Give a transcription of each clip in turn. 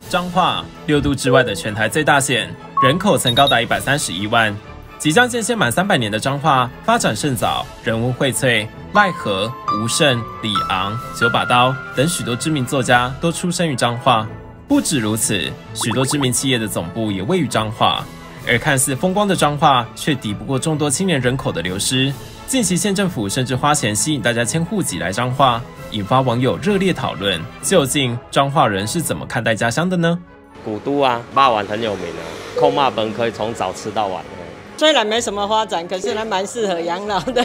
彰化6都之外的全台最大县，人口曾高达131万。即将建县满300年的彰化，发展甚早，人文荟萃，赖和、吴胜、李昂、九把刀等许多知名作家都出生于彰化。不止如此，许多知名企业的总部也位于彰化。而看似风光的彰化，却抵不过众多青年人口的流失。近期县政府甚至花钱吸引大家迁户籍来彰化，引发网友热烈讨论。究竟彰化人是怎么看待家乡的呢？古都啊，肉丸很有名啊，控肉饭可以从早吃到晚。虽然没什么发展，可是还蛮适合养老的。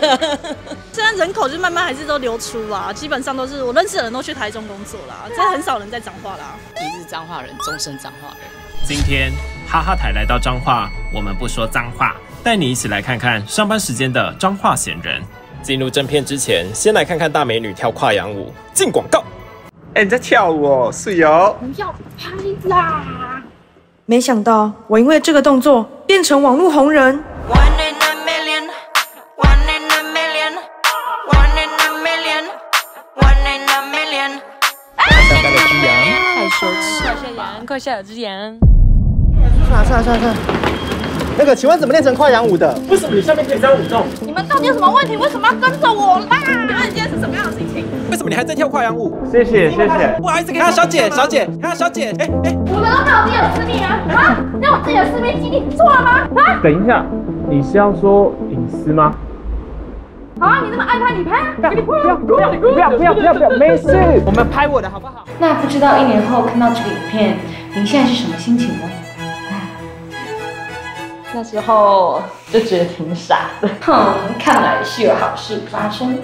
现在人口就慢慢还是都流出啦，基本上都是我认识的人都去台中工作啦，真的很少人在彰化啦。一日彰化人，终身彰化人。今天哈哈台来到彰化，我们不说脏话，带你一起来看看上班时间的彰化闲人。进入正片之前，先来看看大美女跳跨洋舞。进广告。你在跳舞哦，是哦。不要拍啦！没想到我因为这个动作变成网络红人。太羞耻！快下羊，快下有只羊。算了。那个，请问怎么练成跨洋舞的？为什么你下面可以这样舞动？你们到底有什么问题？为什么要跟着我啦？请问你今天是什么样的心情？为什么你还在跳跨洋舞？谢谢。不好意思，小姐，小姐，我们都没有自己的私密啊！那我自己的私密基地错了吗？等一下，你是要说隐私吗？好啊，你那么爱拍，你拍啊！不要，没事，我们拍我的好不好？那不知道1年后看到这个影片，您现在是什么心情呢？那时候就觉得挺傻的。看来是有好事发生。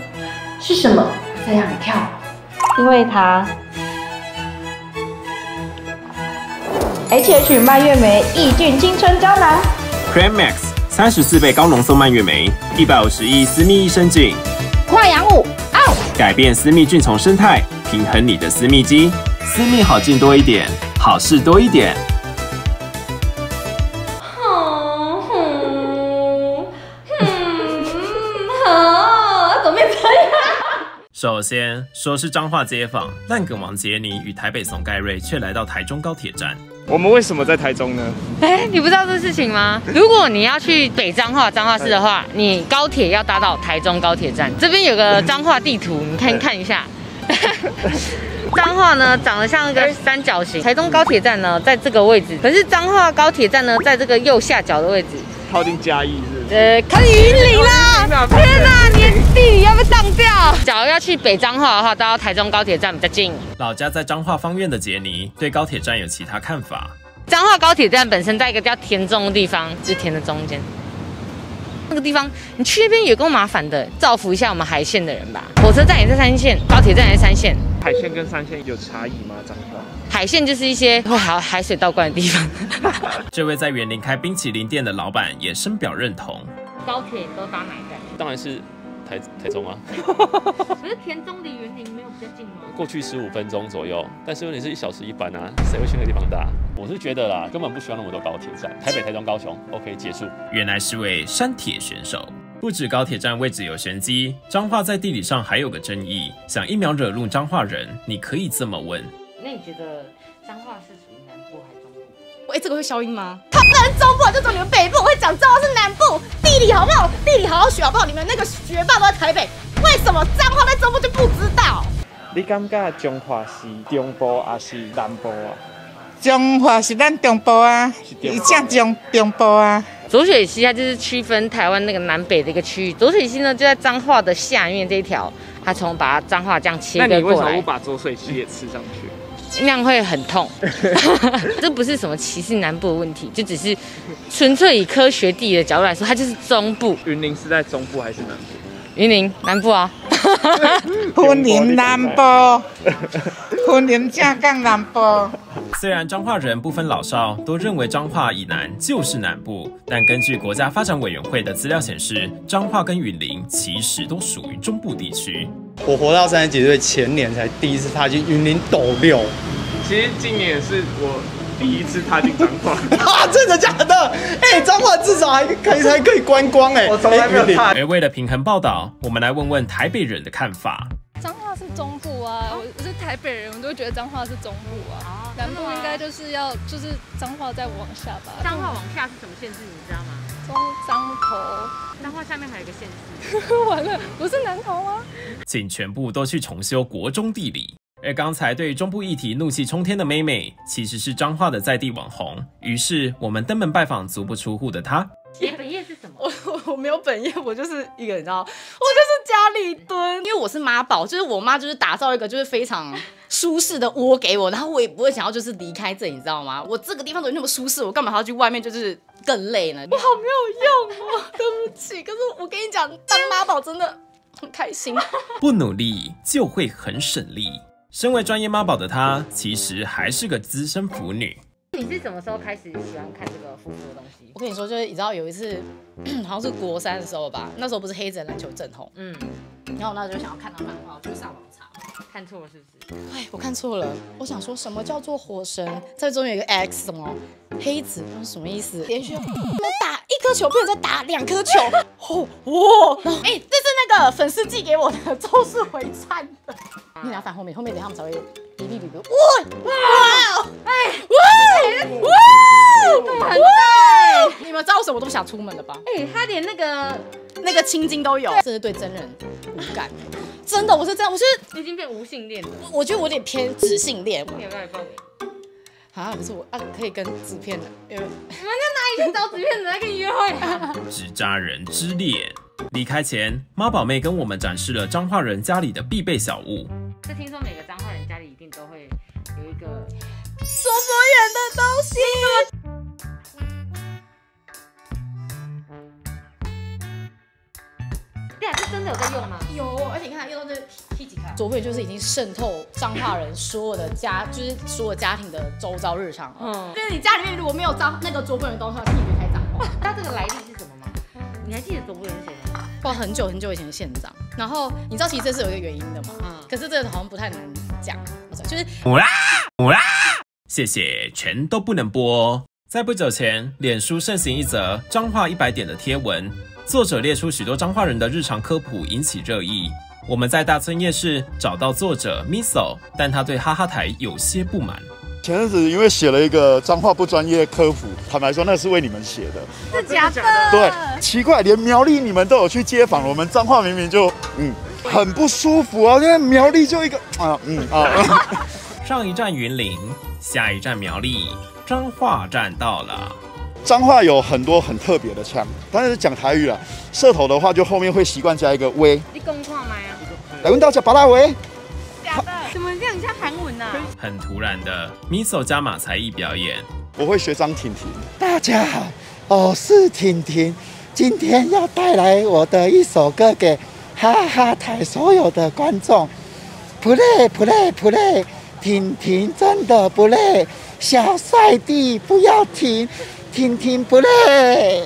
是什么在让你跳？因为他 HH 蔓越莓抑菌青春胶囊 Cream Max 34倍高浓缩蔓越莓，150亿私密益生菌，跨洋舞改变私密菌丛生态，平衡你的私密肌，私密好劲多一点，好事多一点。怎么变这样？首先说是彰化街访，烂梗王杰尼与台北宋盖瑞却来到台中高铁站。我们为什么在台中呢？你不知道这事情吗？如果你要去北彰化市的话，你高铁要搭到台中高铁站。这边有个彰化地图，你看一下。彰化呢长得像一个三角形，台中高铁站呢在这个位置，可是彰化高铁站呢在这个右下角的位置，靠近嘉义是不是？靠近云林啦！天哪，你地理要被当掉！假如要去北彰化的话，到台中高铁站比较近。老家在彰化芳苑的杰尼对高铁站有其他看法。彰化高铁站本身在一个叫田中的地方，就是田的中间。那个地方你去那边也够麻烦的，造福一下我们海线的人吧。火车站也是3线，高铁站也是3线。海线跟3线有差异吗？彰化海线就是一些会海水倒灌的地方。这位在园林开冰淇淋店的老板也深表认同。高铁都搭哪一站？当然是台中啊。可是田中离园林没有比较近吗？过去15分钟左右，但是问题是1小时1班啊，谁会去那个地方搭？我是觉得啦，根本不需要那么多高铁站，台北、台中、高雄 ，OK 结束。原来是位山铁选手。不止高铁站位置有玄机，彰化在地理上还有个争议。想一秒惹怒彰化人，你可以这么问：那你觉得彰化是属于南部还是中部？这个会消音吗？他不能中部，就说你们北部。我会讲彰化是南部，地理好不好？地理好好学好不好？你们那个学霸都在台北，为什么彰化在中部就不知道？你感觉彰化是中部还是南部啊？彰化是咱中部啊，正中部啊。浊水溪它就是区分台湾那个南北的一个区域，浊水溪呢就在彰化的下面这一条，它把彰化这样切割过来。那你为什么不把浊水溪也吃上去？那样会很痛。这不是什么歧视南部的问题，就只是纯粹以科学地理的角度来说，它就是中部。云林是在中部还是南部？云林南部啊。云林南部，云林正港南部。虽然彰化人不分老少都认为彰化以南就是南部，但根据国家发展委员会的资料显示，彰化跟云林其实都属于中部地区。我活到30几岁，前年才第一次踏进云林斗六。其实今年是我第一次踏进彰化。真的假的？彰化至少还可以观光我从来没有踏。而为了平衡报道，我们来问问台北人的看法。彰化是中部啊，我是台北人，我都会觉得彰化是中部啊。南部应该就是彰化再往下吧。彰化往下是什么县市？你知道吗？彰投。彰化下面还有一个县市。完了，不是南投吗？请全部都去重修国中地理。而刚才对中部议题怒气冲天的妹妹，其实是彰化的在地网红。于是我们登门拜访足不出户的她。你本业是什么？我没有本业，我就是一个你知道，我就是家里蹲，因为我是妈宝，就是我妈就是打造一个就是非常舒适的窝给我，然后我也不会想要就是离开这里，你知道吗？我这个地方都那么舒适，我干嘛还要去外面就是更累呢？我好没有用哦，对不起。可是我跟你讲，当妈宝真的很开心。不努力就会很省力。身为专业妈宝的她，其实还是个资深腐女。你是什么时候开始喜欢看这个腐腐的东西？我跟你说，就是你知道有一次，好像是国3的时候吧，那时候不是黑子篮球正红，然后我那时候就想要看到漫画，我就上网查，看错了是不是？哎，我看错了，我想说什么叫做火神，在中间有一个 X 什么黑子，什么意思？连续打1颗球，变成再打2颗球，哇！哎，这是那个粉丝寄给我的咒术回战的。你俩反后面等他们才会哔哔哔哔。哇！哎！哇！很大！你们知道为什么我都不想出门了吧？哎，他连那个青筋都有，真是对真人无感。真的，我是这样，我是已经变无性恋了。我觉得我有点偏直性恋。你要不要来报名？啊，不是我啊，可以跟纸片的，你们在哪里去找纸片的来跟你约会啊？纸扎人之恋。离开前，妈宝妹跟我们展示了彰化人家里的必备小物。是听说每个彰化人家里一定都会有一个说佛眼的东西。对啊，是真的有在用吗？有，而且你看，用到这 T 几卡，卓慧就是已经渗透彰化人所有的就是所有家庭的周遭日常了。就是你家里面如果没有那个卓慧人的东西，你就开脏话。那这个来历是什么吗？你还记得卓慧人是谁吗？哇，很久很久以前的县长。然后你知道其实这是有一个原因的嘛？可是这个好像不太能讲，就是母啦，谢谢，全都不能播。在不久前，脸书盛行一则彰化100点的贴文。作者列出许多彰化人的日常科普，引起热议。我们在大村夜市找到作者 Miso， 但他对哈哈台有些不满。前阵子因为写了一个彰化不专业科普，坦白说那是为你们写的，是假的？对，奇怪，连苗栗你们都有去街访，我们彰化明明就很不舒服啊，因为苗栗就一个上一站云林，下一站苗栗，彰化站到了。彰化有很多很特别的腔，当然是讲台语啦。社头的话，就后面会习惯加一个威。你讲看麦啊？来问到这巴拉威。假的？怎么这样像韩文啊？很突然的 Miso 加码才艺表演。我会学张婷婷。大家好，我是婷婷，今天要带来我的一首歌给哈哈台所有的观众。play， 婷婷真的不累，小帅弟不要停。婷婷不累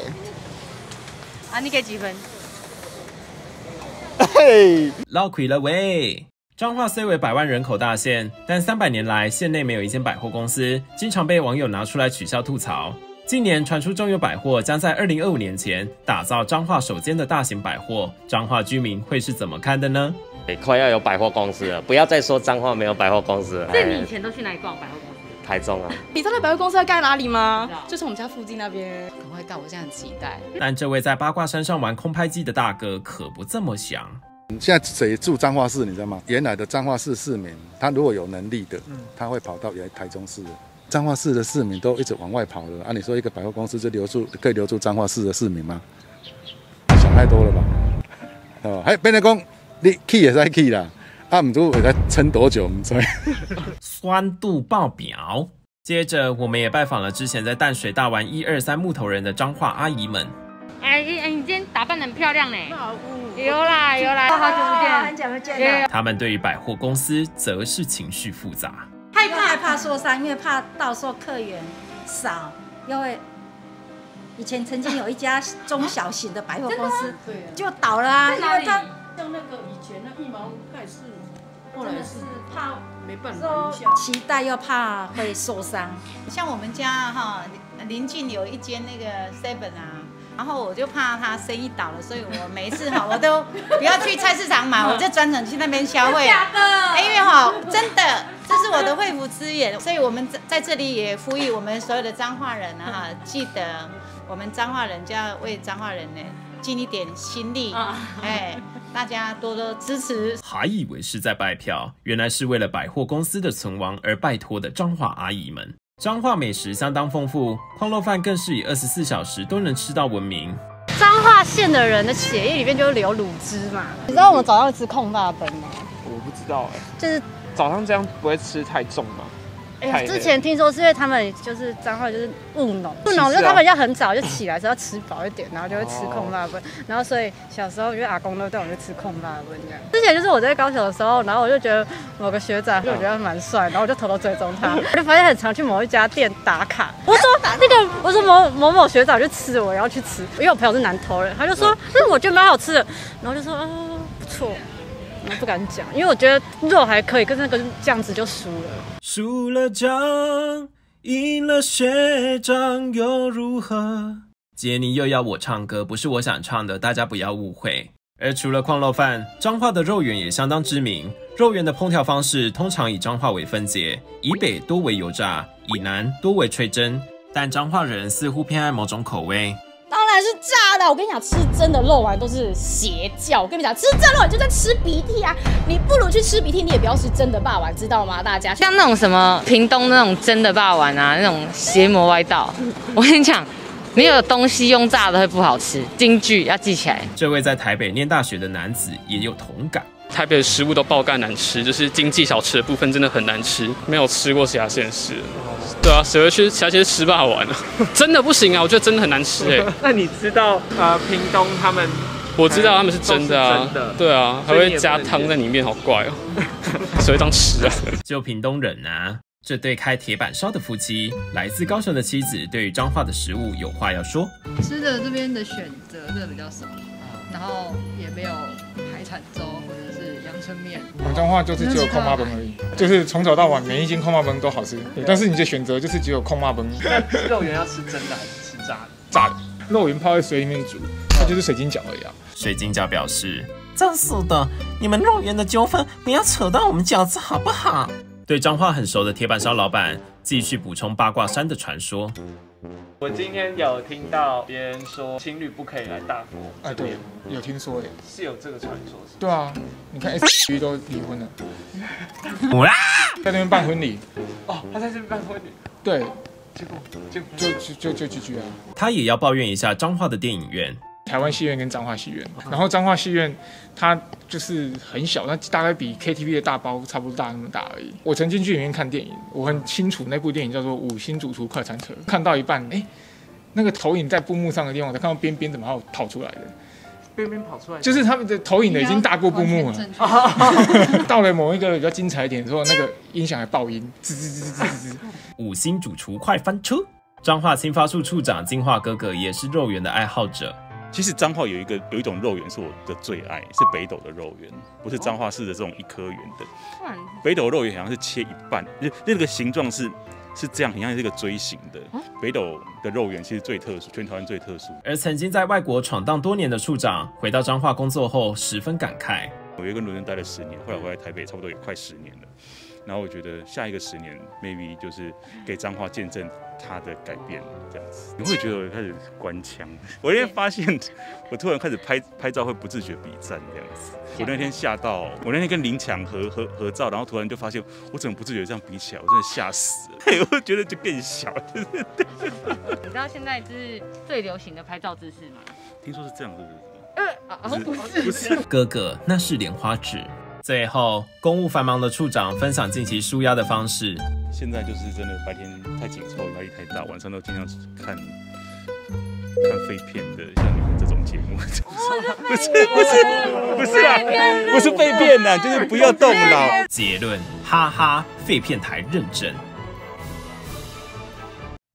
啊！你给几分？嘿，绕亏了喂！彰化虽为100万人口大县，但300年来县内没有一间百货公司，经常被网友拿出来取笑吐槽。近年传出中友百货将在2025年前打造彰化首间的大型百货，彰化居民会是怎么看的呢？快要有百货公司了，不要再说彰化没有百货公司了。所以你以前都去哪里逛百货公司？台中啊，你知道那百货公司在盖哪里吗？就是我们家附近那边，赶快盖！我现在很期待。但这位在八卦山上玩空拍机的大哥可不这么想。现在谁住彰化市，你知道吗？原来的彰化市市民，他如果有能力的，他会跑到台中市的。彰化市的市民都一直往外跑了啊！你说一个百货公司就可以留住彰化市的市民吗？想太多了吧？哦，还变成讲你去也是去啦。唔知会再撑多久？唔知。酸度爆表。接着，我们也拜访了之前在淡水大玩1、2、3木头人的彰化阿姨们。哎，你今天打扮得很漂亮呢。有啦，好久不见，很久不见。他们对于百货公司则是情绪复杂，害怕受伤，因为怕到时候客源少，因为以前曾经有一家中小型的百货公司就倒了啊，因为它像那个以前的一毛盖世。真的是怕没办法，期待又怕会受伤。像我们家哈邻近有一间那个 7 啊，然后我就怕他生意倒了，所以我每一次哈我都不要去菜市场买，我就专程去那边消费。假的？因为哈真这是我的肺腑之言，所以我们在这里也呼吁我们所有的彰化人啊，记得我们彰化人就要为彰化人呢尽一点心力，大家多多支持。还以为是在拜票，原来是为了百货公司的存亡而拜托的彰化阿姨们。彰化美食相当丰富，矿肉饭更是以24小时都能吃到闻名。彰化县的人的血液里面就流卤汁嘛。你知道我们早上吃控大本吗？我不知道就是早上这样不会吃太重吗？之前听说是因为他们就是彰化就是务农，就是他们要很早就起来，是要吃饱一点，然后就会吃控大本，然后所以小时候因为阿公都带我去吃控大本这样。之前就是我在高雄的时候，然后我就觉得某个学长，我觉得蛮帅，然后我就偷偷追踪他，我就发现很常去某一家店打卡。我说我说某某学长去吃，我也要去吃，因为我朋友是南投人，他就说我觉得蛮好吃的，然后就说不错。我不敢讲，因为我觉得肉还可以，跟那个酱子就输了。输了奖，赢了学长又如何？杰尼又要我唱歌，不是我想唱的，大家不要误会。而除了矿肉饭，彰化的肉圆也相当知名。肉圆的烹调方式通常以彰化为分界，以北多为油炸，以南多为吹蒸。但彰化人似乎偏爱某种口味。当然是炸的！我跟你讲，吃真的肉丸都是邪教。我跟你讲，吃真肉丸就在吃鼻涕啊！你不如去吃鼻涕，你也不要吃真的霸丸，知道吗？大家像那种什么屏东那种真的霸丸啊，那种邪魔歪道，我跟你讲，没有东西用炸的会不好吃，金句要记起来。这位在台北念大学的男子也有同感。台北的食物都爆干难吃，就是经济小吃的部分真的很难吃，没有吃过其他县市。对啊，谁会去其他县市吃霸王啊？真的不行啊，我觉得真的很难吃哎。那你知道屏东他们？我知道他们是真的啊，对啊，还会加汤在里面，好怪哦。谁会当吃啊？就屏东人啊，这对开铁板烧的夫妻，来自高雄的妻子对于彰化的食物有话要说。吃的这边的选择真的比较少，然后也没有海产粥或者是阳春面。我们彰化就是只有控麻崩而已，就是从早到晚每一间控麻崩都好吃，但是你的选择就是只有控麻崩。那肉圆要吃真的还是吃炸的？炸的，肉圆泡在水里面煮，它就是水晶饺而已啊。水晶饺表示：真是的，你们肉圆的纠纷不要扯到我们饺子好不好？对彰化很熟的铁板烧老板继续补充八卦山的传说。我今天有听到别人说情侣不可以来大佛，对，有听说耶，是有这个传说是？对啊，你看 S 都离婚了，在那边办婚礼。哦，他在这边办婚礼。对，结果就GG啊。他也要抱怨一下彰化的电影院。台湾戏院跟彰化戏院，然后彰化戏院它就是很小，那大概比 KTV 的大包差不多大那么大而已。我曾经去里面看电影，我很清楚那部电影叫做《5星主厨快餐车》，看到一半，那个投影在布幕上的地方，我才看到边边怎么还有跑出来的。边边跑出来，就是他们的投影的已经大过布幕了。到了某一个比较精彩一点的时候，那个音响还爆音，吱吱吱吱吱吱。5星主厨快翻车！彰化青发处处长金化哥哥也是肉圆的爱好者。其实彰化有一种肉圆是我的最爱，是北斗的肉圆，不是彰化市的这种一颗圆的。北斗肉圆好像是切一半，那个形状是这样，很像是一个锥形的。北斗的肉圆其实最特殊，全台湾最特殊。而曾经在外国闯荡多年的处长，回到彰化工作后，十分感慨。我也跟伦敦待了10年，后来回来台北，差不多也快10年了。然后我觉得下一个10年 ，maybe 就是给彰化见证它的改变，这样子。你会觉得我开始官腔，我那天发现，我突然开始拍照会不自觉比赞这样子。我那天吓到，我那天跟林强合照，然后突然就发现我怎么不自觉这样比起来，我真的吓死了。我觉得就变小，就是。你知道现在就是最流行的拍照姿势吗？听说是这样，是不是？不是。哥哥，那是莲花指。最后，公务繁忙的处长分享近期抒压的方式。现在就是真的白天太紧凑，压力太大，晚上都尽量看废片的，像你们这种节目。不是废片呐，就是不要动脑。结论：哈哈，废片台认真。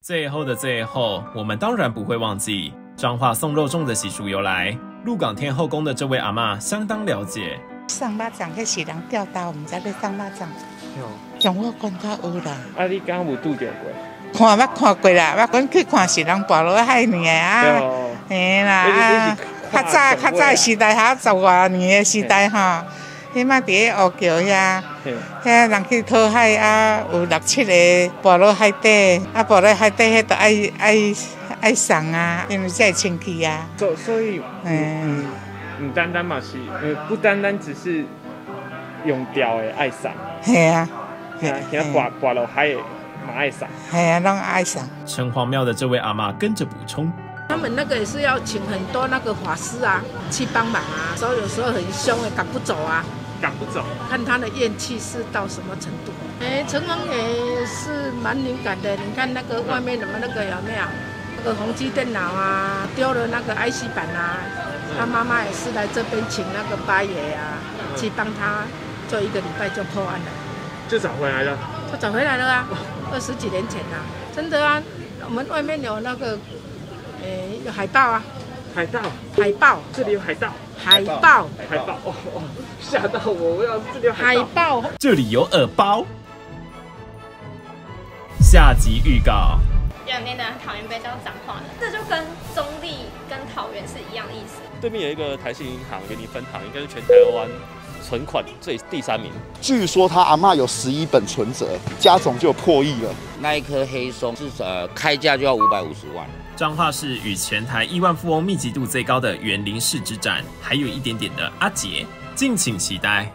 最后的最后，我们当然不会忘记彰化送肉粽的习俗由来。鹿港天后宫的这位阿嬷相当了解。送肉粽，迄是人吊刀，唔知要送肉粽。从我观较有啦。啊，你敢有拄着过？看过啦，阮去看是人跋落海尔啊。嘿啦，较早时代，10外年的时代哈，迄迄马伫个乌桥遐，遐人去讨海啊，有6、7个跋落海底，啊跋落海底迄都爱送啊，因为才会清气啊。所以，唔单单嘛是，不单单只是用钓的爱送，系啊，其他跋落海的嘛爱送，系啊，拢爱送。城隍庙的这位阿嬷跟着补充。他们那个也是要请很多那个法师啊去帮忙啊，所以有时候很凶的赶不走啊，赶不走，看他的怨气是到什么程度。城隍也是蛮敏感的，你看那个外面那个有没有那个宏基电脑啊，丢了那个 IC 板啊，他妈妈也是来这边请那个八爷啊去帮他做1个礼拜就破案了，就找回来了，就找回来了啊，20几年前啊，真的啊，我们外面有那个。有海豹啊，海盗，海豹，这里有海盗，海豹，海豹，哦，吓到我要这里有海豹，这里有耳包。下集预告。有两天的桃园被叫彰化的，这就跟中立跟桃园是一样的意思。对面有一个台信银行给你分行，应该是全台湾存款第3名。据说他阿嬷有11本存折，加总就破亿了。那一颗黑松至少开价就要550万。彰化市与全台亿万富翁密集度最高的园林市之战，还有一点点的阿杰，敬请期待。